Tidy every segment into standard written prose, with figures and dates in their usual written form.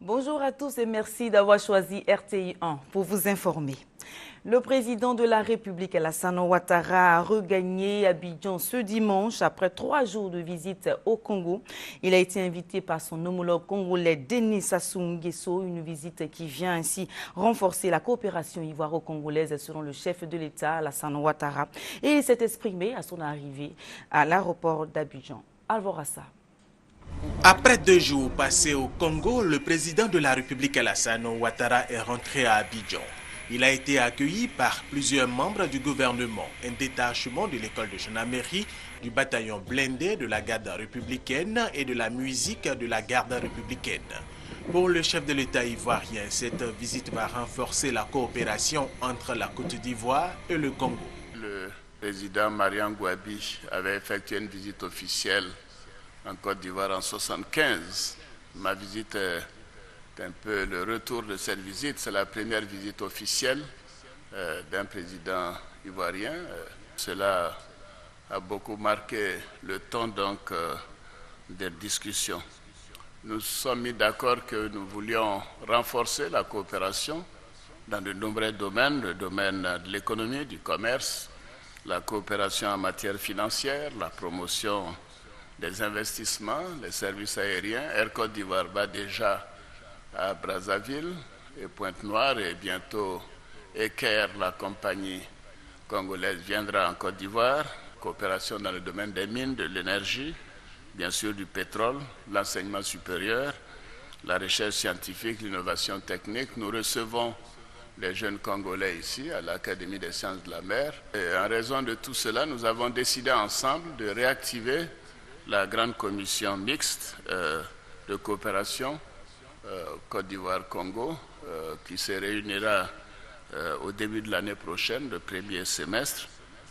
Bonjour à tous et merci d'avoir choisi RTI 1 pour vous informer. Le président de la République, Alassane Ouattara, a regagné Abidjan ce dimanche après 3 jours de visite au Congo. Il a été invité par son homologue congolais Denis Sassou Nguesso, une visite qui vient ainsi renforcer la coopération ivoiro-congolaise selon le chef de l'État, Alassane Ouattara. Et il s'est exprimé à son arrivée à l'aéroport d'Abidjan. Alvorassa. Après 2 jours passés au Congo, le président de la République Alassane Ouattara est rentré à Abidjan. Il a été accueilli par plusieurs membres du gouvernement, un détachement de l'école de gendarmerie, du bataillon blindé de la garde républicaine et de la musique de la garde républicaine. Pour le chef de l'État ivoirien, cette visite va renforcer la coopération entre la Côte d'Ivoire et le Congo. Le président Marian Gouabi avait effectué une visite officielle en Côte d'Ivoire en 1975. Ma visite est un peu le retour de cette visite. C'est la première visite officielle d'un président ivoirien. Cela a beaucoup marqué le ton des discussions. Nous sommes mis d'accord que nous voulions renforcer la coopération dans de nombreux domaines, le domaine de l'économie, du commerce, la coopération en matière financière, la promotion des investissements, les services aériens. Air Côte d'Ivoire va déjà à Brazzaville et Pointe-Noire et bientôt Eker, la compagnie congolaise, viendra en Côte d'Ivoire. Coopération dans le domaine des mines, de l'énergie, bien sûr du pétrole, l'enseignement supérieur, la recherche scientifique, l'innovation technique. Nous recevons les jeunes Congolais ici à l'Académie des sciences de la mer. Et en raison de tout cela, nous avons décidé ensemble de réactiver la grande commission mixte de coopération Côte d'Ivoire-Congo qui se réunira au début de l'année prochaine, le premier semestre,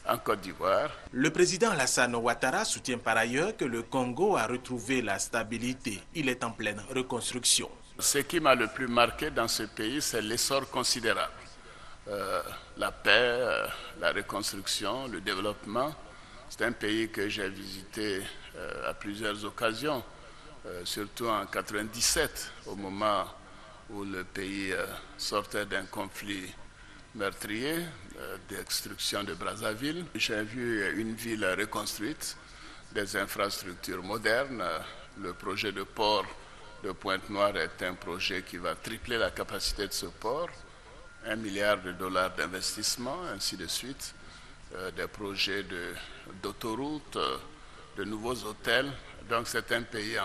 en Côte d'Ivoire. Le président Alassane Ouattara soutient par ailleurs que le Congo a retrouvé la stabilité. Il est en pleine reconstruction. Ce qui m'a le plus marqué dans ce pays, c'est l'essor considérable. La paix, la reconstruction, le développement. C'est un pays que j'ai visité à plusieurs occasions, surtout en 1997, au moment où le pays sortait d'un conflit meurtrier, destruction de Brazzaville. J'ai vu une ville reconstruite, des infrastructures modernes. Le projet de port de Pointe-Noire est un projet qui va tripler la capacité de ce port, $1 milliard d'investissement, ainsi de suite. Des projets d'autoroutes, de nouveaux hôtels. Donc c'est un pays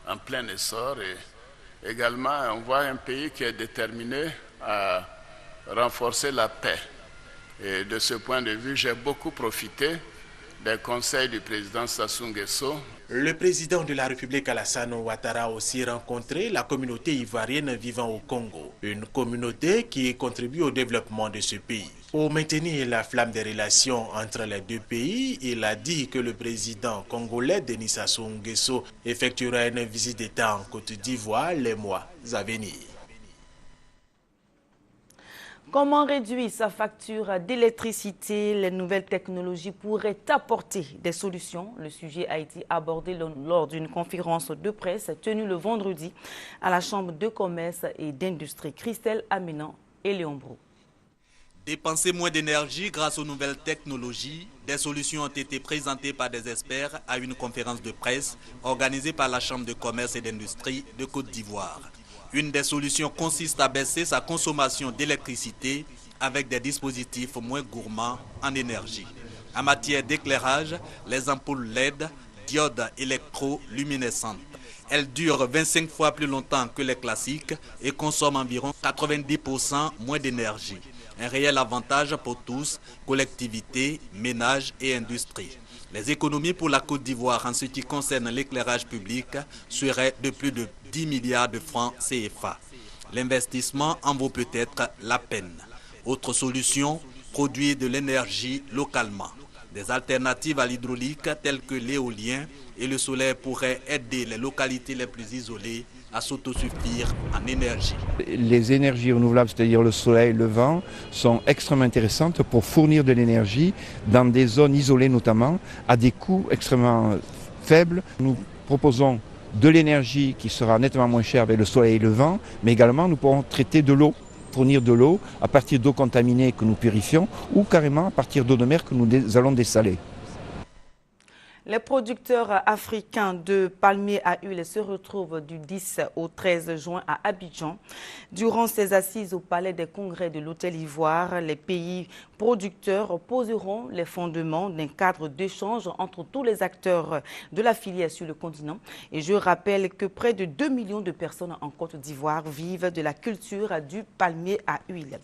en plein essor et également on voit un pays qui est déterminé à renforcer la paix. Et de ce point de vue, j'ai beaucoup profité des conseils du président Sassou Nguesso. Le président de la République Alassane Ouattara a aussi rencontré la communauté ivoirienne vivant au Congo, une communauté qui contribue au développement de ce pays. Pour maintenir la flamme des relations entre les deux pays, il a dit que le président congolais Denis Sassou Nguesso effectuera une visite d'État en Côte d'Ivoire les mois à venir. Comment réduire sa facture d'électricité? Les nouvelles technologies pourraient apporter des solutions. Le sujet a été abordé lors d'une conférence de presse tenue le vendredi à la Chambre de commerce et d'industrie. Christelle Aminan et Léon Brou. Dépenser moins d'énergie grâce aux nouvelles technologies, des solutions ont été présentées par des experts à une conférence de presse organisée par la Chambre de commerce et d'industrie de Côte d'Ivoire. Une des solutions consiste à baisser sa consommation d'électricité avec des dispositifs moins gourmands en énergie. En matière d'éclairage, les ampoules LED, diodes électroluminescentes. Elles durent 25 fois plus longtemps que les classiques et consomment environ 90% moins d'énergie. Un réel avantage pour tous, collectivités, ménages et industries. Les économies pour la Côte d'Ivoire en ce qui concerne l'éclairage public seraient de plus de 10 milliards de francs CFA. L'investissement en vaut peut-être la peine. Autre solution, produire de l'énergie localement. Des alternatives à l'hydraulique telles que l'éolien et le solaire pourraient aider les localités les plus isolées à s'autosuffire en énergie. Les énergies renouvelables, c'est-à-dire le soleil, le vent, sont extrêmement intéressantes pour fournir de l'énergie dans des zones isolées notamment, à des coûts extrêmement faibles. Nous proposons de l'énergie qui sera nettement moins chère avec le soleil et le vent, mais également nous pourrons traiter de l'eau, fournir de l'eau à partir d'eau contaminée que nous purifions ou carrément à partir d'eau de mer que nous allons dessaler. Les producteurs africains de palmiers à huile se retrouvent du 10 au 13 juin à Abidjan. Durant ces assises au Palais des Congrès de l'Hôtel Ivoire, les pays producteurs poseront les fondements d'un cadre d'échange entre tous les acteurs de la filière sur le continent. Et je rappelle que près de 2 millions de personnes en Côte d'Ivoire vivent de la culture du palmier à huile.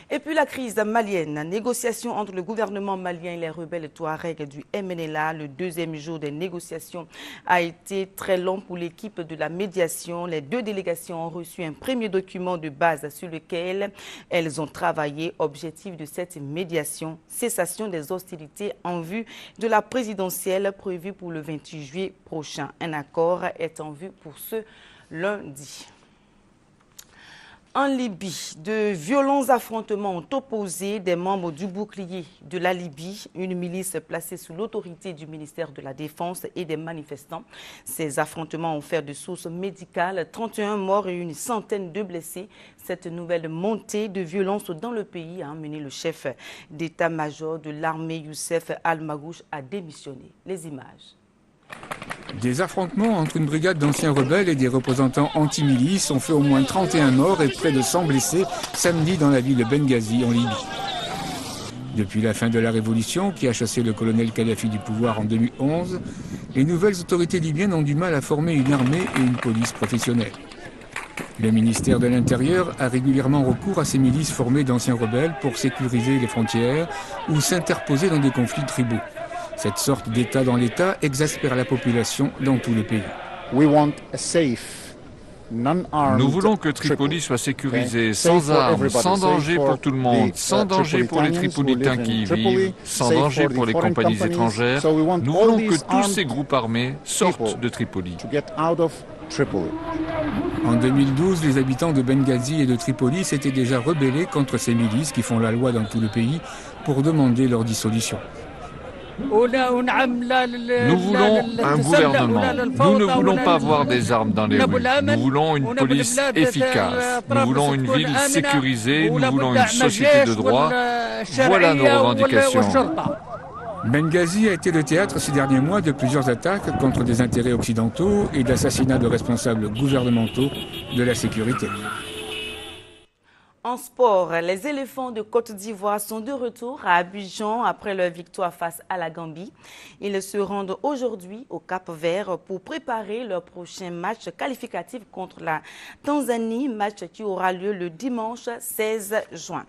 Et puis la crise malienne, négociation entre le gouvernement malien et les rebelles touaregs du MNLA. Le deuxième jour des négociations a été très long pour l'équipe de la médiation. Les deux délégations ont reçu un premier document de base sur lequel elles ont travaillé. Objectif de cette médiation, cessation des hostilités en vue de la présidentielle prévue pour le 28 juillet prochain. Un accord est en vue pour ce lundi. En Libye, de violents affrontements ont opposé des membres du bouclier de la Libye, une milice placée sous l'autorité du ministère de la Défense et des manifestants. Ces affrontements ont fait de sources médicales 31 morts et une centaine de blessés. Cette nouvelle montée de violence dans le pays a amené le chef d'état-major de l'armée Youssef Al-Magouche à démissionner. Les images. Des affrontements entre une brigade d'anciens rebelles et des représentants anti-milices ont fait au moins 31 morts et près de 100 blessés samedi dans la ville de Benghazi en Libye. Depuis la fin de la révolution qui a chassé le colonel Kadhafi du pouvoir en 2011, les nouvelles autorités libyennes ont du mal à former une armée et une police professionnelles. Le ministère de l'Intérieur a régulièrement recours à ces milices formées d'anciens rebelles pour sécuriser les frontières ou s'interposer dans des conflits tribaux. Cette sorte d'État dans l'État exaspère la population dans tout le pays. Nous voulons que Tripoli soit sécurisée, sans armes, sans danger pour tout le monde, sans danger pour les Tripolitains qui y vivent, sans danger pour les compagnies étrangères. Nous voulons que tous ces groupes armés sortent de Tripoli. En 2012, les habitants de Benghazi et de Tripoli s'étaient déjà rebellés contre ces milices qui font la loi dans tout le pays pour demander leur dissolution. Nous voulons un gouvernement. Nous ne voulons pas voir des armes dans les rues. Nous voulons une police efficace. Nous voulons une ville sécurisée. Nous voulons une société de droit. Voilà nos revendications. Benghazi a été le théâtre ces derniers mois de plusieurs attaques contre des intérêts occidentaux et d'assassinats de responsables gouvernementaux de la sécurité. En sport, les éléphants de Côte d'Ivoire sont de retour à Abidjan après leur victoire face à la Gambie. Ils se rendent aujourd'hui au Cap-Vert pour préparer leur prochain match qualificatif contre la Tanzanie, match qui aura lieu le dimanche 16 juin.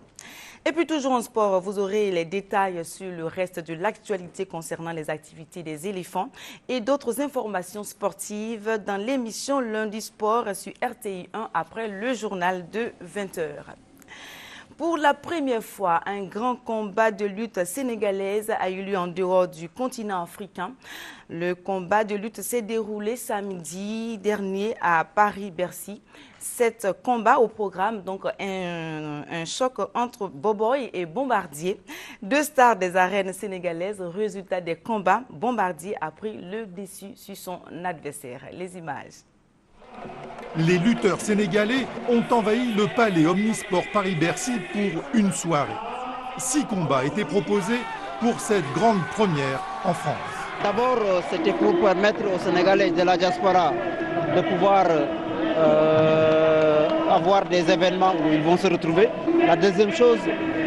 Et puis toujours en sport, vous aurez les détails sur le reste de l'actualité concernant les activités des éléphants et d'autres informations sportives dans l'émission Lundi Sport sur RTI 1 après le journal de 20h. Pour la première fois, un grand combat de lutte sénégalaise a eu lieu en dehors du continent africain. Le combat de lutte s'est déroulé samedi dernier à Paris-Bercy. Cet combat au programme, donc un choc entre Boboy et Bombardier, deux stars des arènes sénégalaises. Résultat des combats, Bombardier a pris le dessus sur son adversaire. Les images. Les lutteurs sénégalais ont envahi le palais Omnisport Paris-Bercy pour une soirée. 6 combats étaient proposés pour cette grande première en France. D'abord, c'était pour permettre aux Sénégalais de la diaspora de pouvoir avoir des événements où ils vont se retrouver. La deuxième chose,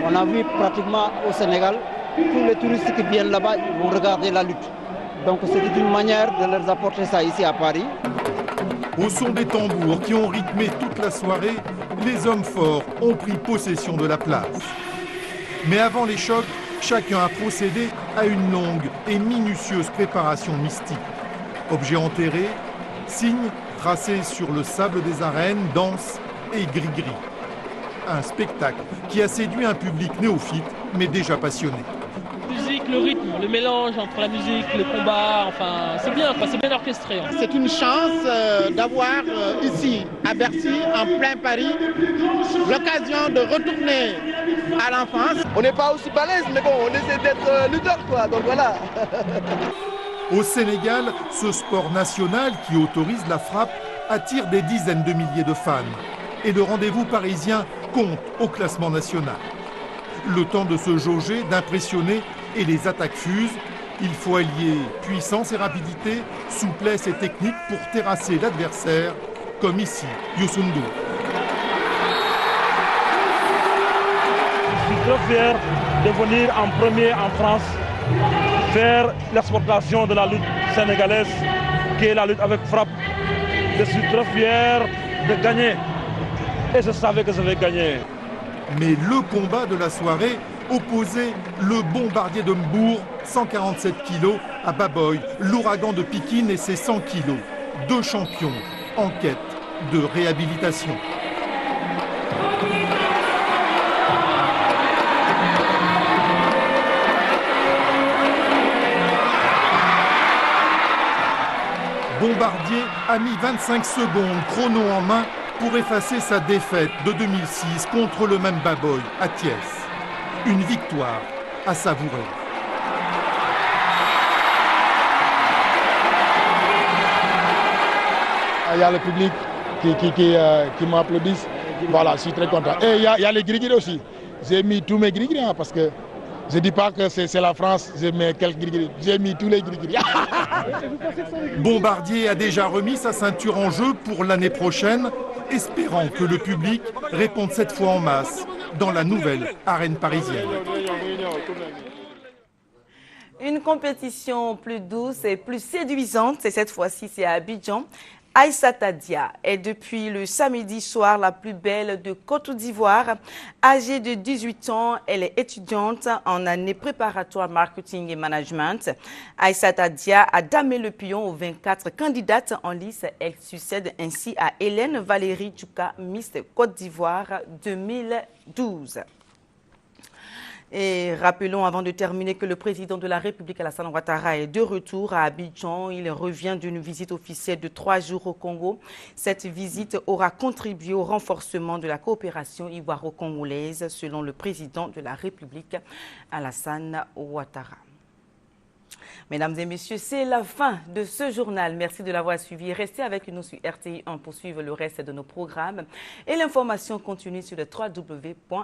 on a vu pratiquement au Sénégal, tous les touristes qui viennent là-bas, ils vont regarder la lutte. Donc c'était une manière de leur apporter ça ici à Paris. Au son des tambours qui ont rythmé toute la soirée, les hommes forts ont pris possession de la place. Mais avant les chocs, chacun a procédé à une longue et minutieuse préparation mystique. Objets enterrés, signes tracés sur le sable des arènes, danse et gris-gris. Un spectacle qui a séduit un public néophyte, mais déjà passionné. La musique, le rythme, le mélange entre la musique, le combat, enfin c'est bien, c'est bien orchestré. C'est une chance d'avoir ici à Bercy, en plein Paris, l'occasion de retourner à l'enfance. On n'est pas aussi balèze, mais bon, on essaie d'être lutteur, quoi, donc voilà. Au Sénégal, ce sport national qui autorise la frappe attire des dizaines de milliers de fans. Et le rendez-vous parisien compte au classement national. Le temps de se jauger, d'impressionner et les attaques fusent. Il faut allier puissance et rapidité, souplesse et technique pour terrasser l'adversaire, comme ici, Youssou N'Dour. Je suis très fier de venir en premier en France faire l'exportation de la lutte sénégalaise, qui est la lutte avec frappe. Je suis très fier de gagner et je savais que je vais gagner. Mais le combat de la soirée opposait le bombardier de Mbour, 147 kg, à Baboy, l'ouragan de Pikine et ses 100 kg. Deux champions en quête de réhabilitation. Bombardier a mis 25 secondes chrono en main pour effacer sa défaite de 2006 contre le même Baboy à Thiès. Une victoire à savourer. Il y a le public qui m'applaudit. Voilà, je suis très content. Et il y a les gris-gris aussi. J'ai mis tous mes gris-gris parce que je ne dis pas que c'est la France, j'ai mis quelques gris-gris. J'ai mis tous les gris-gris. Bombardier a déjà remis sa ceinture en jeu pour l'année prochaine, espérant que le public réponde cette fois en masse dans la nouvelle arène parisienne. Une compétition plus douce et plus séduisante, et cette fois-ci c'est à Abidjan. Aïssata Dia est depuis le samedi soir la plus belle de Côte d'Ivoire. Âgée de 18 ans, elle est étudiante en année préparatoire marketing et management. Aïssata Dia a damé le pion aux 24 candidates en lice. Elle succède ainsi à Hélène Valérie Tchouka, Miss Côte d'Ivoire 2012. Et rappelons avant de terminer que le président de la République, Alassane Ouattara, est de retour à Abidjan. Il revient d'une visite officielle de 3 jours au Congo. Cette visite aura contribué au renforcement de la coopération ivoiro-congolaise, selon le président de la République, Alassane Ouattara. Mesdames et messieurs, c'est la fin de ce journal. Merci de l'avoir suivi. Restez avec nous sur RTI 1 pour suivre le reste de nos programmes. Et l'information continue sur le www.rti.ci.